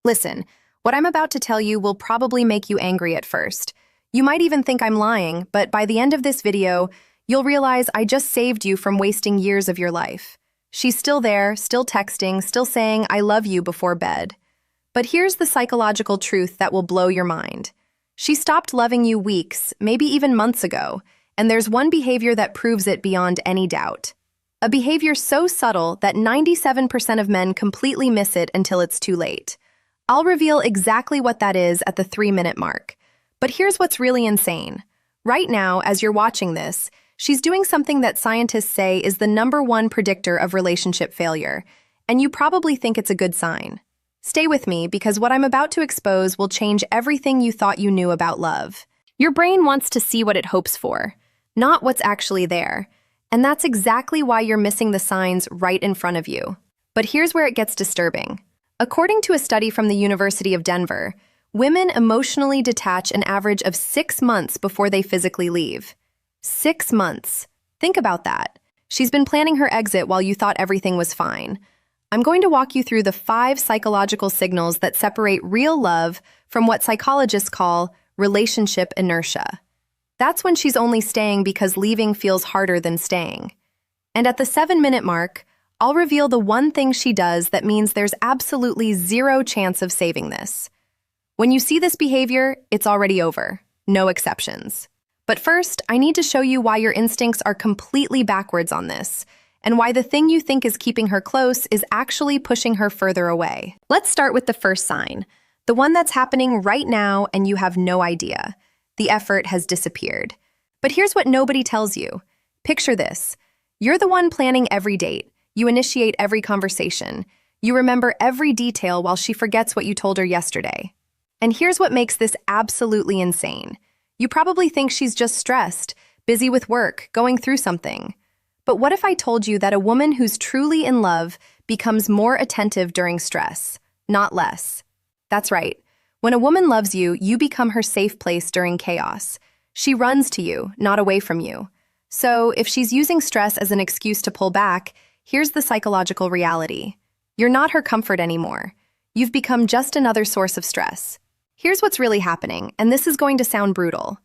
Listen, what I'm about to tell you will probably make you angry at first. You might even think I'm lying, but by the end of this video, you'll realize I just saved you from wasting years of your life. She's still there, still texting, still saying I love you before bed. But here's the psychological truth that will blow your mind. She stopped loving you weeks, maybe even months ago, and there's one behavior that proves it beyond any doubt. A behavior so subtle that 97% of men completely miss it until it's too late. I'll reveal exactly what that is at the 3-minute mark. But here's what's really insane. Right now, as you're watching this, she's doing something that scientists say is the #1 predictor of relationship failure, and you probably think it's a good sign. Stay with me because what I'm about to expose will change everything you thought you knew about love. Your brain wants to see what it hopes for, not what's actually there. And that's exactly why you're missing the signs right in front of you. But here's where it gets disturbing. According to a study from the University of Denver, women emotionally detach an average of 6 months before they physically leave. 6 months. Think about that. She's been planning her exit while you thought everything was fine. I'm going to walk you through the 5 psychological signals that separate real love from what psychologists call relationship inertia. That's when she's only staying because leaving feels harder than staying. And at the 7-minute mark, I'll reveal the one thing she does that means there's absolutely zero chance of saving this. When you see this behavior, it's already over. No exceptions. But first, I need to show you why your instincts are completely backwards on this, and why the thing you think is keeping her close is actually pushing her further away. Let's start with the first sign, the one that's happening right now and you have no idea. The effort has disappeared. But here's what nobody tells you. Picture this. You're the one planning every date. You initiate every conversation. You remember every detail while she forgets what you told her yesterday. And here's what makes this absolutely insane. You probably think she's just stressed, busy with work, going through something. But what if I told you that a woman who's truly in love becomes more attentive during stress, not less? That's right. When a woman loves you, you become her safe place during chaos. She runs to you, not away from you. So if she's using stress as an excuse to pull back, here's the psychological reality. You're not her comfort anymore. You've become just another source of stress. Here's what's really happening, and this is going to sound brutal.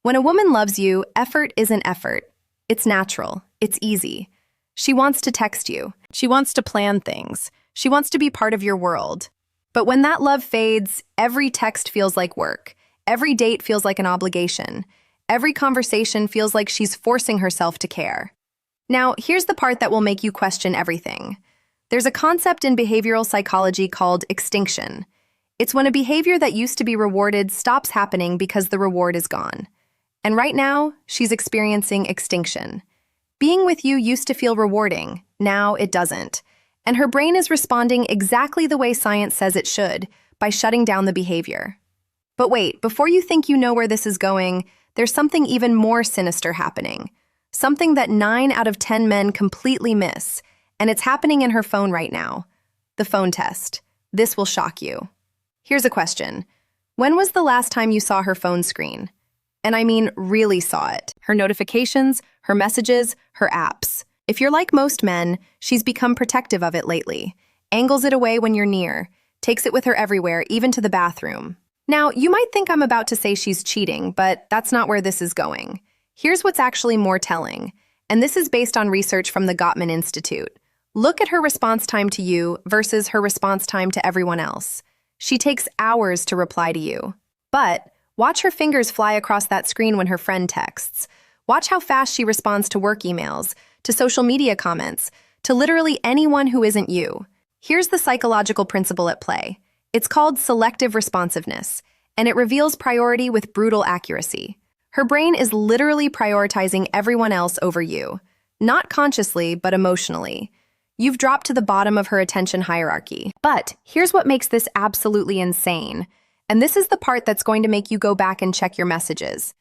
When a woman loves you, effort isn't effort. It's natural. It's easy. She wants to text you. She wants to plan things. She wants to be part of your world. But when that love fades, every text feels like work. Every date feels like an obligation. Every conversation feels like she's forcing herself to care. Now, here's the part that will make you question everything. There's a concept in behavioral psychology called extinction. It's when a behavior that used to be rewarded stops happening because the reward is gone. And right now, she's experiencing extinction. Being with you used to feel rewarding. Now it doesn't. And her brain is responding exactly the way science says it should, by shutting down the behavior. But wait, before you think you know where this is going, there's something even more sinister happening. Something that 9 out of 10 men completely miss, and it's happening in her phone right now. The phone test. This will shock you. Here's a question. When was the last time you saw her phone screen? And I mean really saw it. Her notifications, her messages, her apps. If you're like most men, she's become protective of it lately. Angles it away when you're near. Takes it with her everywhere, even to the bathroom. Now, you might think I'm about to say she's cheating, but that's not where this is going. Here's what's actually more telling, and this is based on research from the Gottman Institute. Look at her response time to you versus her response time to everyone else. She takes hours to reply to you. But watch her fingers fly across that screen when her friend texts. Watch how fast she responds to work emails, to social media comments, to literally anyone who isn't you. Here's the psychological principle at play. It's called selective responsiveness, and it reveals priority with brutal accuracy. Her brain is literally prioritizing everyone else over you. Not consciously, but emotionally. You've dropped to the bottom of her attention hierarchy. But here's what makes this absolutely insane. And this is the part that's going to make you go back and check your messages.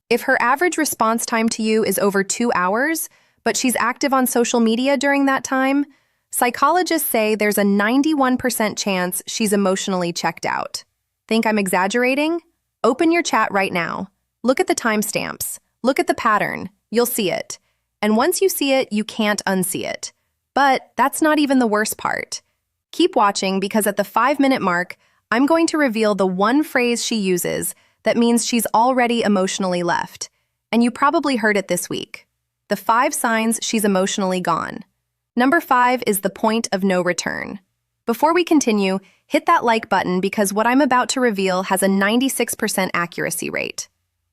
If her average response time to you is over 2 hours, but she's active on social media during that time, psychologists say there's a 91% chance she's emotionally checked out. Think I'm exaggerating? Open your chat right now. Look at the timestamps. Look at the pattern. You'll see it. And once you see it, you can't unsee it. But that's not even the worst part. Keep watching because at the 5-minute mark, I'm going to reveal the one phrase she uses that means she's already emotionally left. And you probably heard it this week. The 5 signs she's emotionally gone. Number 5 is the point of no return. Before we continue, hit that like button because what I'm about to reveal has a 96% accuracy rate.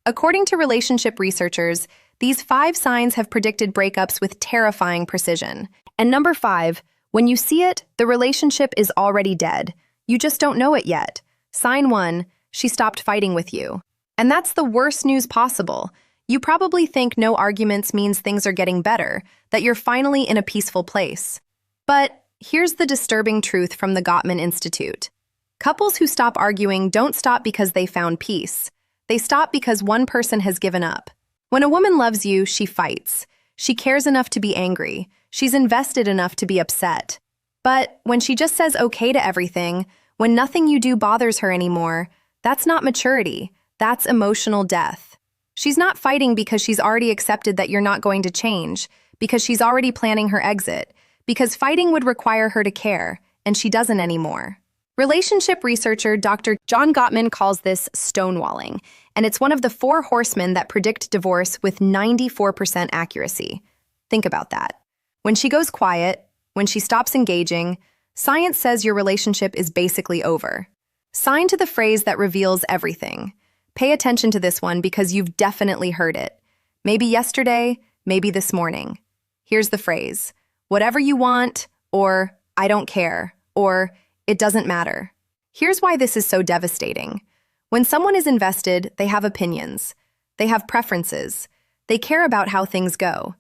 According to relationship researchers, these 5 signs have predicted breakups with terrifying precision. And number 5, when you see it, the relationship is already dead. You just don't know it yet. Sign 1, she stopped fighting with you. And that's the worst news possible. You probably think no arguments means things are getting better, that you're finally in a peaceful place. But here's the disturbing truth from the Gottman Institute. Couples who stop arguing don't stop because they found peace. They stop because one person has given up. When a woman loves you, she fights. She cares enough to be angry. She's invested enough to be upset. But when she just says okay to everything, when nothing you do bothers her anymore, that's not maturity. That's emotional death. She's not fighting because she's already accepted that you're not going to change, because she's already planning her exit, because fighting would require her to care, and she doesn't anymore. Relationship researcher Dr. John Gottman calls this stonewalling, and it's one of the 4 horsemen that predict divorce with 94% accuracy. Think about that. When she goes quiet, when she stops engaging, science says your relationship is basically over. Sign to the phrase that reveals everything. Pay attention to this one because you've definitely heard it. Maybe yesterday, maybe this morning. Here's the phrase: whatever you want, or I don't care, or it doesn't matter. Here's why this is so devastating. When someone is invested, they have opinions. They have preferences. They care about how things go.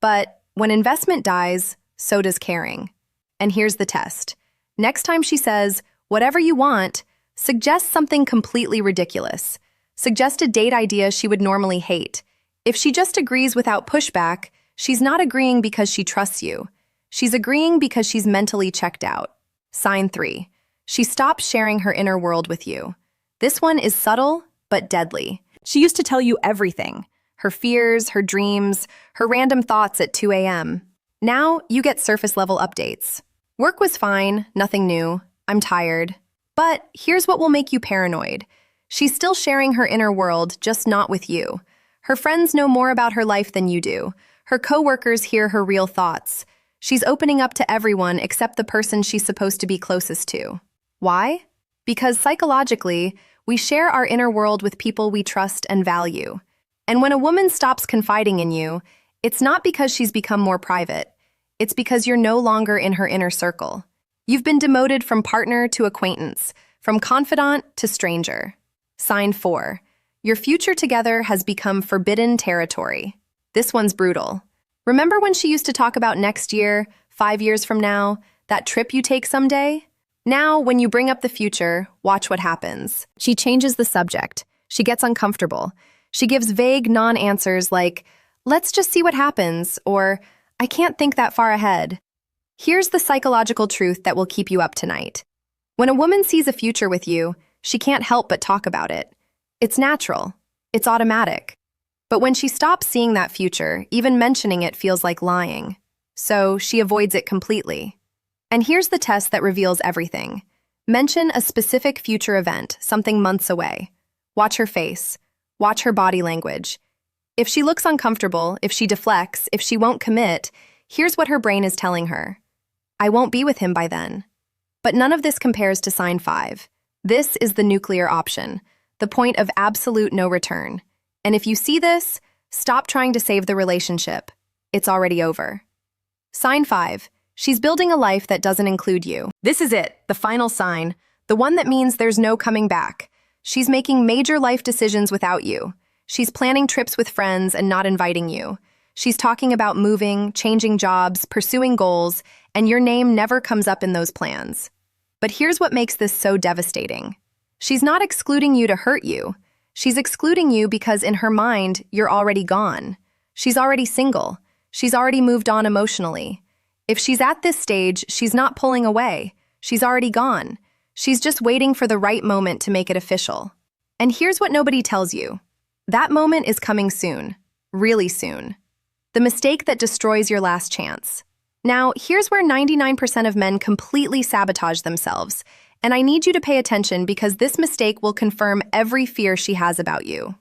But when investment dies, so does caring. And here's the test. Next time she says, whatever you want, suggest something completely ridiculous. Suggest a date idea she would normally hate. If she just agrees without pushback, she's not agreeing because she trusts you. She's agreeing because she's mentally checked out. Sign 3. She stops sharing her inner world with you. This one is subtle, but deadly. She used to tell you everything. Her fears, her dreams, her random thoughts at 2 a.m. Now, you get surface-level updates. Work was fine, nothing new. I'm tired. But here's what will make you paranoid. She's still sharing her inner world, just not with you. Her friends know more about her life than you do. Her coworkers hear her real thoughts. She's opening up to everyone except the person she's supposed to be closest to. Why? Because psychologically, we share our inner world with people we trust and value. And when a woman stops confiding in you, it's not because she's become more private. It's because you're no longer in her inner circle. You've been demoted from partner to acquaintance, from confidant to stranger. Sign 4. Your future together has become forbidden territory. This one's brutal. Remember when she used to talk about next year, 5 years from now, that trip you take someday? Now, when you bring up the future, watch what happens. She changes the subject. She gets uncomfortable. She gives vague non-answers like, let's just see what happens, or I can't think that far ahead. Here's the psychological truth that will keep you up tonight. When a woman sees a future with you, she can't help but talk about it. It's natural. It's automatic. But when she stops seeing that future, even mentioning it feels like lying. So she avoids it completely. And here's the test that reveals everything. Mention a specific future event, something months away. Watch her face. Watch her body language. If she looks uncomfortable, if she deflects, if she won't commit, here's what her brain is telling her. I won't be with him by then. But none of this compares to sign 5. This is the nuclear option, the point of absolute no return. And if you see this, stop trying to save the relationship. It's already over. Sign 5. She's building a life that doesn't include you. This is it, the final sign, the one that means there's no coming back. She's making major life decisions without you. She's planning trips with friends and not inviting you. She's talking about moving, changing jobs, pursuing goals, and your name never comes up in those plans. But here's what makes this so devastating. She's not excluding you to hurt you. She's excluding you because in her mind, you're already gone. She's already single. She's already moved on emotionally. If she's at this stage, she's not pulling away. She's already gone. She's just waiting for the right moment to make it official. And here's what nobody tells you. That moment is coming soon. Really soon. The mistake that destroys your last chance. Now, here's where 99% of men completely sabotage themselves, And I need you to pay attention because this mistake will confirm every fear she has about you.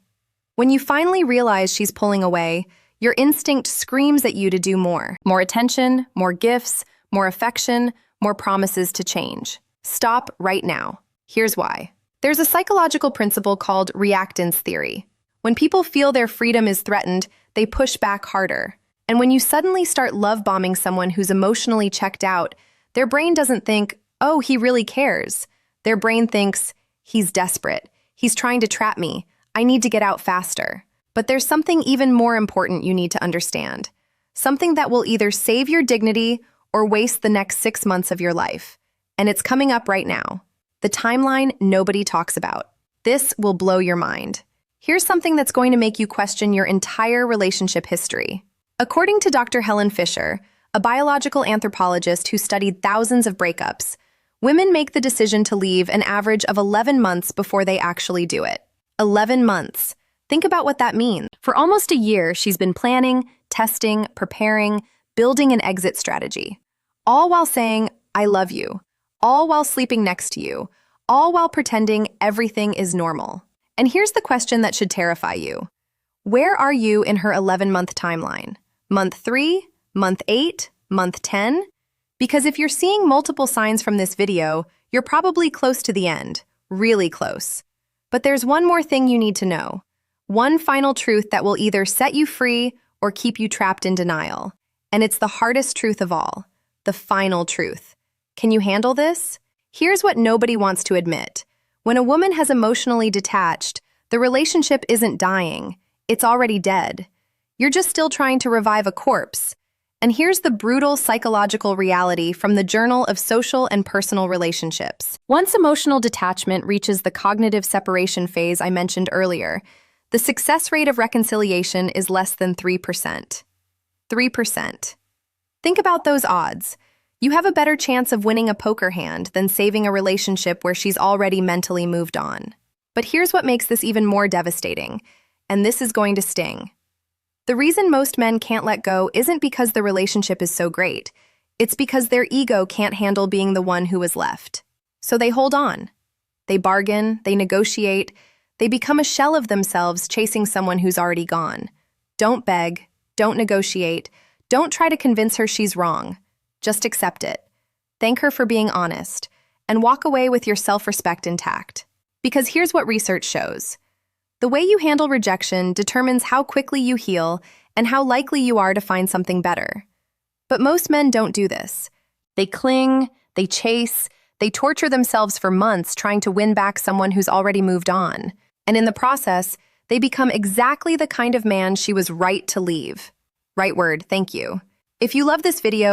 When you finally realize she's pulling away, your instinct screams at you to do more. More attention, more gifts, more affection, more promises to change. Stop right now. Here's why. There's a psychological principle called reactance theory. When people feel their freedom is threatened, they push back harder. And when you suddenly start love-bombing someone who's emotionally checked out, their brain doesn't think, oh, he really cares. Their brain thinks, he's desperate. He's trying to trap me. I need to get out faster. But there's something even more important you need to understand. Something that will either save your dignity or waste the next 6 months of your life. And it's coming up right now. The timeline nobody talks about. This will blow your mind. Here's something that's going to make you question your entire relationship history. According to Dr. Helen Fisher, a biological anthropologist who studied thousands of breakups, women make the decision to leave an average of 11 months before they actually do it. 11 months. Think about what that means. For almost a year, she's been planning, testing, preparing, building an exit strategy. All while saying, I love you. All while sleeping next to you. All while pretending everything is normal. And here's the question that should terrify you. Where are you in her 11-month timeline? Month 3? Month 8? Month 10? Because if you're seeing multiple signs from this video, you're probably close to the end. Really close. But there's one more thing you need to know. One final truth that will either set you free or keep you trapped in denial. And it's the hardest truth of all. The final truth. Can you handle this? Here's what nobody wants to admit. When a woman has emotionally detached, the relationship isn't dying. It's already dead. You're just still trying to revive a corpse. And here's the brutal psychological reality from the Journal of Social and Personal Relationships. Once emotional detachment reaches the cognitive separation phase I mentioned earlier, the success rate of reconciliation is less than 3%. 3%. Think about those odds. You have a better chance of winning a poker hand than saving a relationship where she's already mentally moved on. But here's what makes this even more devastating, and this is going to sting. The reason most men can't let go isn't because the relationship is so great. It's because their ego can't handle being the one who is left. So they hold on. They bargain, they negotiate, they become a shell of themselves chasing someone who's already gone. Don't beg, don't negotiate, don't try to convince her she's wrong. Just accept it. Thank her for being honest, and walk away with your self-respect intact. Because here's what research shows. The way you handle rejection determines how quickly you heal and how likely you are to find something better. But most men don't do this. They cling, they chase, they torture themselves for months trying to win back someone who's already moved on. And in the process, they become exactly the kind of man she was right to leave. Right word, thank you. If you love this video,